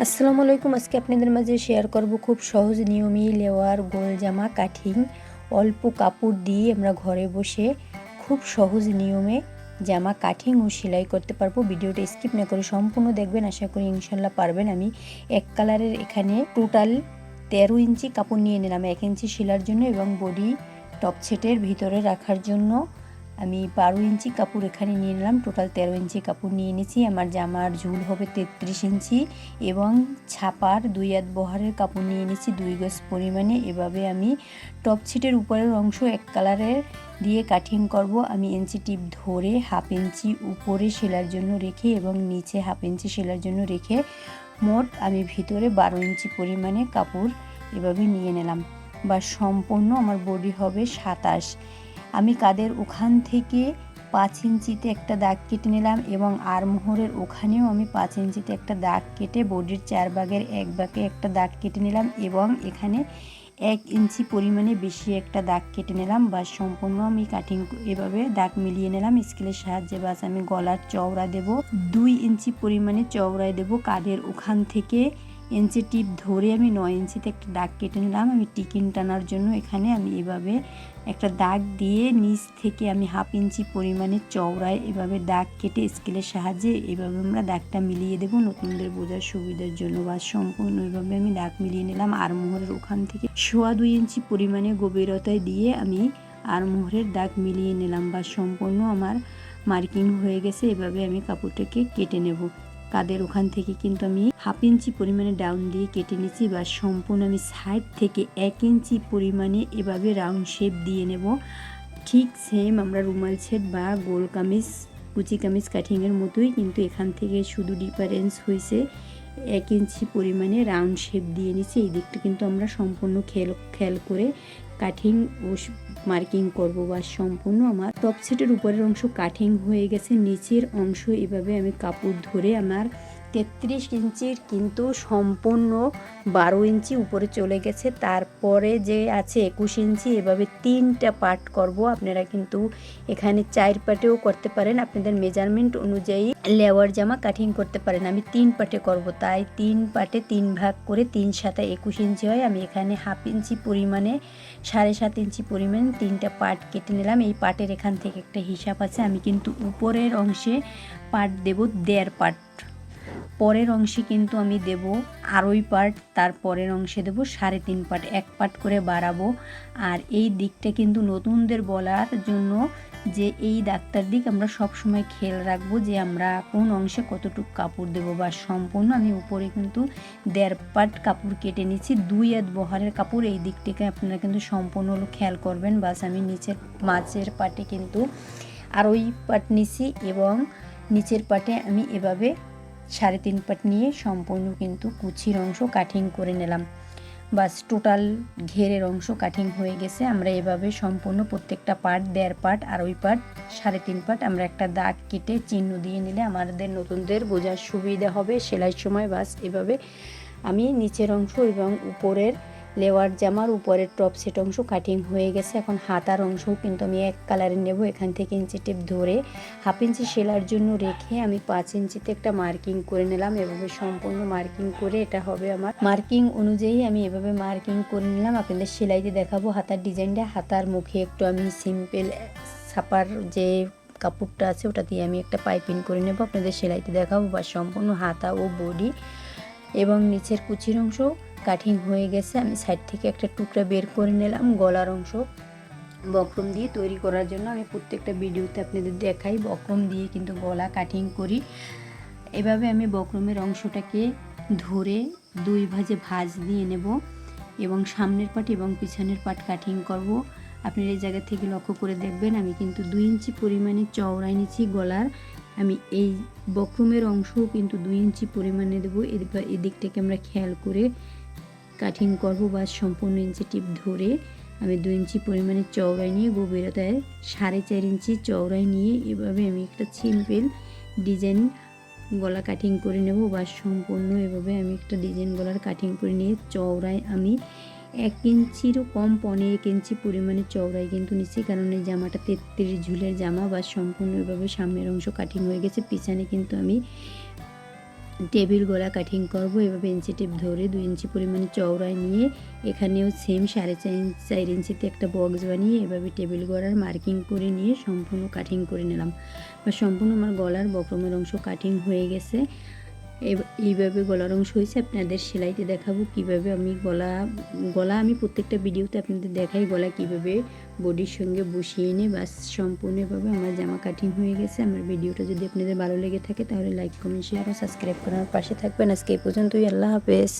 আসসালামু আলাইকুম। আজকে আপনাদের মাঝে শেয়ার করব খুব সহজ নিয়মে লেওয়ার গোল জামা কাটিং। অল্প কাপড় দিয়ে আমরা ঘরে বসে খুব সহজ নিয়মে জামা কাটিং ও সেলাই করতে পারবো। ভিডিওটা স্কিপ না করে সম্পূর্ণ দেখবেন, আশা করি ইনশাল্লাহ পারবেন। আমি এক কালারের এখানে টোটাল 13 ইঞ্চি কাপড় নিয়ে নিলাম 1 ইঞ্চি সেলার জন্য, এবং বডি টপ সেটের ভিতরে রাখার জন্য আমি 12 ইঞ্চি কাপড় এখানে নিয়ে নিলাম। টোটাল 13 ইঞ্চি কাপড় নিয়ে নিয়েছি। আমার জামার ঝুল হবে 33 ইঞ্চি এবং ছাপার 2 হাত বহরের কাপড় নিয়ে নিয়েছি 2 গজ পরিমাণে। এভাবে আমি টপ ছিটের উপরের অংশ এক কালারের দিয়ে কাটিং করব। আমি ইঞ্চি টিপ ধরে হাফ ইঞ্চি উপরে সেলার জন্য রেখে এবং নিচে হাফ ইঞ্চি সেলার জন্য রেখে মোট আমি ভিতরে 12 ইঞ্চি পরিমাণে কাপড় এভাবে নিয়ে নিলাম। বা সম্পূর্ণ আমার বডি হবে 27। আমি কাঁধের ওখান থেকে 5 ইঞ্চিতে একটা দাগ কেটে নিলাম এবং আর্মহোলের ওখানেও আমি 5 ইঞ্চিতে একটা দাগ কেটে বডির 4 ভাগের 1 ভাগে একটা দাগ কেটে নিলাম এবং এখানে 1 ইঞ্চি পরিমাণে বেশি একটা দাগ কেটে নিলাম। বা সম্পূর্ণ আমি কাটিং এভাবে দাগ মিলিয়ে নিলাম স্কেলের সাহায্যে। বাস আমি গলার চওড়া দেব 2 ইঞ্চি পরিমাণে চওড়ায় দেব। কাঁধের ওখান থেকে ইঞ্চি টিপ ধরে আমি 9 ইঞ্চিতে একটা দাগ কেটে নিলাম। আমি টিকিন টানার জন্য এখানে আমি এভাবে একটা দাগ দিয়ে নিচ থেকে আমি হাফ ইঞ্চি পরিমাণে চওড়ায় এভাবে দাগ কেটে স্কেলের সাহায্যে এভাবে আমরা দাগটা মিলিয়ে দেব নতুনদের বোঝার সুবিধার জন্য। বা সম্পূর্ণ এভাবে আমি দাগ মিলিয়ে নিলাম। আরমোহরের ওখান থেকে 2.25 ইঞ্চি পরিমাণে গভীরতায় দিয়ে আমি আরমোহরের দাগ মিলিয়ে নিলাম। বা সম্পূর্ণ আমার মার্কিং হয়ে গেছে। এভাবে আমি কাপড়টাকে কেটে নেব। কাঁধের ওখান থেকে কিন্তু আমি হাফ ইঞ্চি পরিমাণে ডাউন দিয়ে কেটে নিচ্ছি। বা সম্পূর্ণ আমি সাইড থেকে 1 ইঞ্চি পরিমাণে এভাবে রাউন্ড শেপ দিয়ে নেব। ঠিক সেম আমরা রুমাল সেট বা গোল কামিজ কুচি কামিজ কাটিংয়ের মতোই, কিন্তু এখান থেকে শুধু ডিফারেন্স হয়েছে 1 ইঞ্চি পরিমাণে রাউন্ড শেপ দিয়ে নিচ্ছি। এই দিকটা কিন্তু আমরা সম্পূর্ণ খেয়াল করে কাটিং ও মার্কিং করব। বা সম্পূর্ণ আমার টপ সেটের উপরের অংশ কাটিং হয়ে গেছে। নিচের অংশ এভাবে আমি কাপড় ধরে আমার 33 ইঞ্চির কিন্তু সম্পূর্ণ 12 ইঞ্চি উপরে চলে গেছে। তারপরে যে আছে 21 ইঞ্চি এভাবে 3টা পার্ট করব। আপনারা কিন্তু এখানে 4 পার্টেও করতে পারেন, আপনাদের মেজারমেন্ট অনুযায়ী লেওয়ার জামা কাটিং করতে পারেন। আমি 3 পার্টে করব, তাই 3 পার্টে 3 ভাগ করে 3 7 21 ইঞ্চি হয়। আমি এখানে হাফ ইঞ্চি পরিমাণে 7.5 ইঞ্চি পরিমাণ 3টা পার্ট কেটে নিলাম। এই পার্টের এখান থেকে একটা হিসাব আছে। আমি কিন্তু উপরের অংশে পার্ট দেব 1.5 পার্ট, পরের অংশে কিন্তু আমি দেব 2.5 পার্ট, তার পরের অংশে দেব 3.5 পার্ট, 1 পার্ট করে বাড়াবো। আর এই দিকটা কিন্তু নতুনদের বলার জন্য যে এই দাগটার দিক আমরা সব সময় খেয়াল রাখবো যে আমরা কোন অংশে কতটুকু কাপড় দেব। বা সম্পূর্ণ আমি উপরে কিন্তু 1.5 পার্ট কাপড় কেটে নিচ্ছি 2 হাত বহরের কাপড়। এই দিকটাকে আপনারা কিন্তু সম্পূর্ণ খেয়াল করবেন। বাস আমি নিচের মাঝের পাটে কিন্তু 2.5 পার্ট নিছি এবং নিচের পাটে আমি এভাবে 3.5 পার্ট নিয়ে সম্পূর্ণ কিন্তু কুচির অংশ কাটিং করে নিলাম। বাস টোটাল ঘেরের অংশ কাটিং হয়ে গেছে। আমরা এভাবে সম্পূর্ণ প্রত্যেকটা পার্ট 1.5 পার্ট 2.5 পার্ট 3.5 পার্ট আমরা একটা দাগ কেটে চিহ্ন দিয়ে নিলে আমাদের নতুনদের বোঝার সুবিধা হবে সেলাই সময়। বাস এভাবে আমি নিচের অংশ এবং উপরের লেওয়ার জামার উপরের টপ সেট অংশ কাটিং হয়ে গেছে। এখন হাতার অংশও কিন্তু আমি এক কালারে নেব। এখান থেকে ইঞ্চি টেপ ধরে হাফ ইঞ্চি সেলার জন্য রেখে আমি 5 ইঞ্চিতে একটা মার্কিং করে নিলাম। এভাবে সম্পূর্ণ মার্কিং করে এটা হবে আমার মার্কিং অনুযায়ী আমি এভাবে মার্কিং করে নিলাম। আপনাদের সেলাইতে দেখাবো হাতার ডিজাইনটা। হাতার মুখে একটু আমি সিম্পল ছাপার যে কাপড়টা আছে ওটা দিয়ে আমি একটা পাইপিং করে নেব, আপনাদের সেলাইতে দেখাবো। বা সম্পূর্ণ হাতা ও বডি এবং নিচের কুচির অংশ কাটিং হয়ে গেছে। আমি সাইড থেকে একটা টুকরা বের করে নিলাম। গলার অংশ বক্রম দিয়ে তৈরি করার জন্য আমি প্রত্যেকটা ভিডিওতে আপনাদের দেখাই বক্রম দিয়ে কিন্তু গলা কাটিং করি। এভাবে আমি বক্রমের অংশটাকে ধরে 2 ভাঁজে ভাঁজ দিয়ে নেব এবং সামনের পাট এবং পিছনের পাট কাটিং করব। আপনারা এই জায়গা থেকে লক্ষ্য করে দেখবেন আমি কিন্তু 2 ইঞ্চি পরিমাণে চওড়ায় নিচ্ছি গলার। আমি এই বক্রমের অংশও কিন্তু 2 ইঞ্চি পরিমাণে দেবো। এদিকটাকে আমরা খেয়াল করে কাটিং করব। বা সম্পূর্ণ ইঞ্চি টিপ ধরে আমি 2 ইঞ্চি পরিমাণে চওড়ায় নিয়ে গভীরতায় 4.5 ইঞ্চি চওড়ায় নিয়ে এভাবে আমি একটা সিম্পল ডিজাইন গলা কাটিং করে নেব। বা সম্পূর্ণ এভাবে আমি একটা ডিজাইন গলার কাটিং করে নিয়ে চওড়ায় আমি 1 ইঞ্চিরও কম 1.5 ইঞ্চি পরিমাণে চওড়ায় কিন্তু নিচ্ছি, কারণ এই জামাটা 33 ঝুলের জামা। বা সম্পূর্ণ এভাবে সামনের অংশ কাটিং হয়ে গেছে। পিছনে কিন্তু আমি টেবিল গলা কাটিং করব। এভাবে ইঞ্চি টেপ ধরে 2 ইঞ্চি পরিমাণে চওড়ায় নিয়ে এখানেও সেম 4.5 ইঞ্চিতে একটা বক্স বানিয়ে এভাবে টেবিল গলার মার্কিং করে নিয়ে সম্পূর্ণ কাটিং করে নিলাম। বা সম্পূর্ণ আমার গলার বক্রমের অংশ কাটিং হয়ে গেছে। এইভাবে গলার অংশ হয়েছে। আপনাদের সেলাইতে দেখাবো কিভাবে আমি গলা আমি প্রত্যেকটা ভিডিওতে আপনাদের দেখাই গলা কিভাবে বডির সঙ্গে বসিয়ে নিয়ে বাস সম্পূর্ণভাবে আমার জামা কাটিং হয়ে গেছে। আমার ভিডিওটা যদি আপনাদের ভালো লেগে থাকে তাহলে লাইক কমেন্ট শেয়ার ও সাবস্ক্রাইব করার পাশে থাকবেন। আজকে এই পর্যন্তই। আল্লাহ হাফেজ।